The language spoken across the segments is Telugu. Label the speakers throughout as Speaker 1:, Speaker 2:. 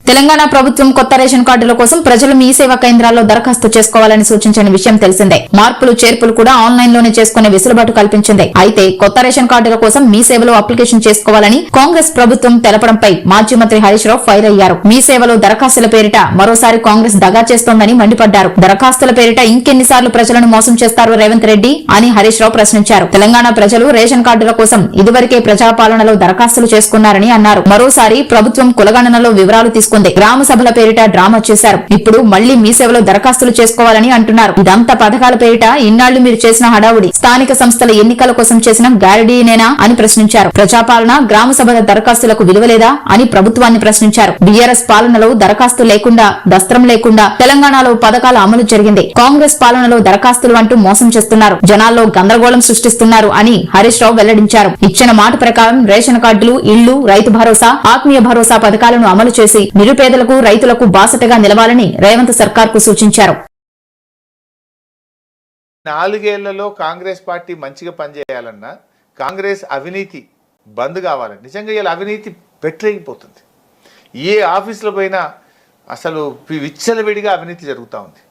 Speaker 1: తెలంగాణ ప్రభుత్వం కొత్త రేషన్ కార్డుల కోసం ప్రజలు మీ సేవా కేంద్రాల్లో దరఖాస్తు చేసుకోవాలని సూచించిన విషయం తెలిసిందే. మార్పులు చేర్పులు కూడా ఆన్లైన్ లోనే చేసుకునే వెసులుబాటు కల్పించింది. అయితే కొత్త రేషన్ కార్డుల కోసం మీ సేవలో అప్లికేషన్ చేసుకోవాలని కాంగ్రెస్ ప్రభుత్వం తెలపడంపై మాజీ మంత్రి హరీష్ రావు ఫైర్ అయ్యారు. మీ సేవలో దరఖాస్తుల పేరిట మరోసారి కాంగ్రెస్ దగా చేస్తోందని మండిపడ్డారు. దరఖాస్తుల పేరిట ఇంకెన్నిసార్లు ప్రజలను మోసం చేస్తారు రేవంత్ రెడ్డి అని హరీష్ రావు ప్రశ్నించారు. తెలంగాణ ప్రజలు రేషన్ కార్డుల కోసం ఇదివరకే ప్రజాపాలనలో దరఖాస్తులు చేసుకున్నారని అన్నారు. మరోసారి ప్రభుత్వం కులగణనలో వివరాలు తీసుకుంది. గ్రామ సభల పేరిట డ్రామా చేశారు. ఇప్పుడు మళ్లీ మీ సేవలో దరఖాస్తులు చేసుకోవాలని అంటున్నారు. ఇదంతా పథకాల పేరిట ఇన్నాళ్లు మీరు చేసిన హడావుడి స్థానిక సంస్థల ఎన్నికల కోసం చేసిన గారడీనేనా అని ప్రశ్నించారు. ప్రజాపాలన గ్రామ సభల దరఖాస్తులకు విలువలేదా అని ప్రభుత్వాన్ని ప్రశ్నించారు. బీఆర్ఎస్ పాలనలో దరఖాస్తు లేకుండా దస్త్రం లేకుండా తెలంగాణలో పథకాల అమలు జరిగింది. కాంగ్రెస్ పాలనలో దరఖాస్తులు అంటూ మోసం చేస్తున్నారు. జనాల్లో గందరగోళం సృష్టిస్తున్నారు అని హరీష్ రావు వెల్లడించారు. ఇచ్చిన మాట ప్రకారం రేషన్ కార్డులు, ఇళ్లు, రైతు భరోసా, ఆత్మీయ భరోసా పథకాలను అమలు చేసి నిరుపేదలకు రైతులకు బాసటగా నిలవాలని రేవంత్ సర్కార్కు సూచించారు.
Speaker 2: 4 ఏళ్లలో కాంగ్రెస్ పార్టీ మంచిగా పనిచేయాలన్నా కాంగ్రెస్ అవినీతి బంద్ కావాలని నిజంగా ఇలా అవినీతి పెట్టలేకపోతుంది. ఏ ఆఫీసులో పోయినా అసలు విచ్చలవిడిగా అవినీతి జరుగుతూ ఉంది.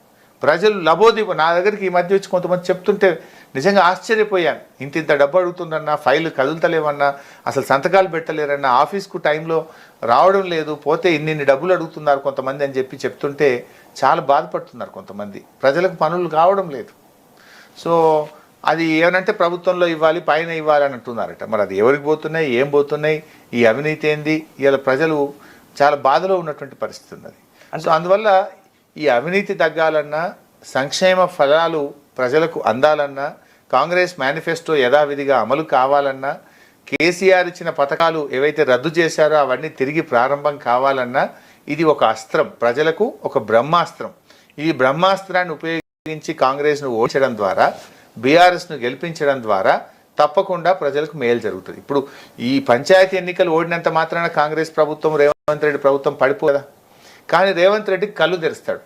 Speaker 2: ప్రజలు లబోదీపం నా దగ్గరికి ఈ మధ్య వచ్చి కొంతమంది చెప్తుంటే నిజంగా ఆశ్చర్యపోయాను. ఇంత డబ్బు అడుగుతుందన్నా, ఫైలు కదులుతలేమన్నా, అసలు సంతకాలు పెట్టలేరన్నా, ఆఫీస్కు టైంలో రావడం లేదు, పోతే ఇన్ని డబ్బులు అడుగుతున్నారు కొంతమంది అని చెప్పి చెప్తుంటే చాలా బాధపడుతున్నారు కొంతమంది. ప్రజలకు పనులు కావడం లేదు. సో అది ఏమనంటే ప్రభుత్వంలో ఇవ్వాలి, పైన ఇవ్వాలి అని అంటున్నారట. మరి అది ఎవరికి పోతున్నాయి, ఏం పోతున్నాయి, ఈ అవినీతి ఏంది? ఇలా ప్రజలు చాలా బాధలో ఉన్నటువంటి పరిస్థితి ఉన్నది. సో అందువల్ల ఈ అవినీతి తగ్గాలన్నా, సంక్షేమ ఫలాలు ప్రజలకు అందాలన్నా, కాంగ్రెస్ మేనిఫెస్టో యథావిధిగా అమలు కావాలన్నా, కేసీఆర్ ఇచ్చిన పథకాలు ఏవైతే రద్దు చేశారో అవన్నీ తిరిగి ప్రారంభం కావాలన్నా ఇది ఒక అస్త్రం, ప్రజలకు ఒక బ్రహ్మాస్త్రం. ఈ బ్రహ్మాస్త్రాన్ని ఉపయోగించి కాంగ్రెస్ను ఓడించడం ద్వారా, బీఆర్ఎస్ను గెలిపించడం ద్వారా తప్పకుండా ప్రజలకు మేలు జరుగుతుంది. ఇప్పుడు ఈ పంచాయతీ ఎన్నికలు ఓడినంత మాత్రాన కాంగ్రెస్ ప్రభుత్వం, రేవంత్ రెడ్డి ప్రభుత్వం పడిపోదా? కానీ రేవంత్ రెడ్డి కళ్ళు తెరుస్తాడు.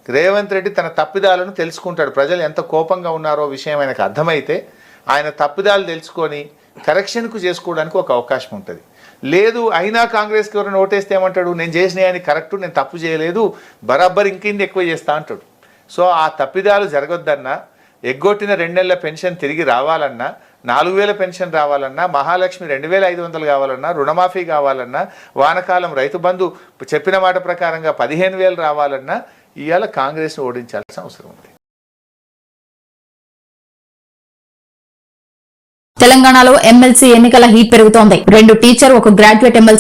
Speaker 2: రేవంత్ రెడ్డి తన తప్పిదాలను తెలుసుకుంటాడు. ప్రజలు ఎంత కోపంగా ఉన్నారో విషయం ఆయనకు అర్థమైతే ఆయన తప్పిదాలు తెలుసుకొని కరెక్షన్కు చేసుకోవడానికి ఒక అవకాశం ఉంటుంది. లేదు అయినా కాంగ్రెస్కి ఎవరైనా ఓటేస్తే ఏమంటాడు, నేను చేసిన ఆయన కరెక్టు, నేను తప్పు చేయలేదు, బరాబర్ ఇంకింది ఎక్కువ చేస్తా అంటాడు. సో ఆ తప్పిదాలు జరగొద్దన్నా, ఎగ్గొట్టిన 2 నెలల పెన్షన్ తిరిగి రావాలన్నా, 4000 పెన్షన్ రావాలన్నా, మహాలక్ష్మి 2500 కావాలన్నా, రుణమాఫీ కావాలన్నా, వానకాలం రైతు బంధు చెప్పిన మాట ప్రకారంగా 15,000 రావాలన్నా ఇవాళ కాంగ్రెస్ను ఓడించాల్సిన అవసరం ఉంది.
Speaker 1: తెలంగాణలో ఎమ్మెల్సీ ఎన్నికల హీట్ పెరుగుతోంది. 2 టీచర్, 1 గ్రాడ్యుయేట్ ఎమ్మెల్సీ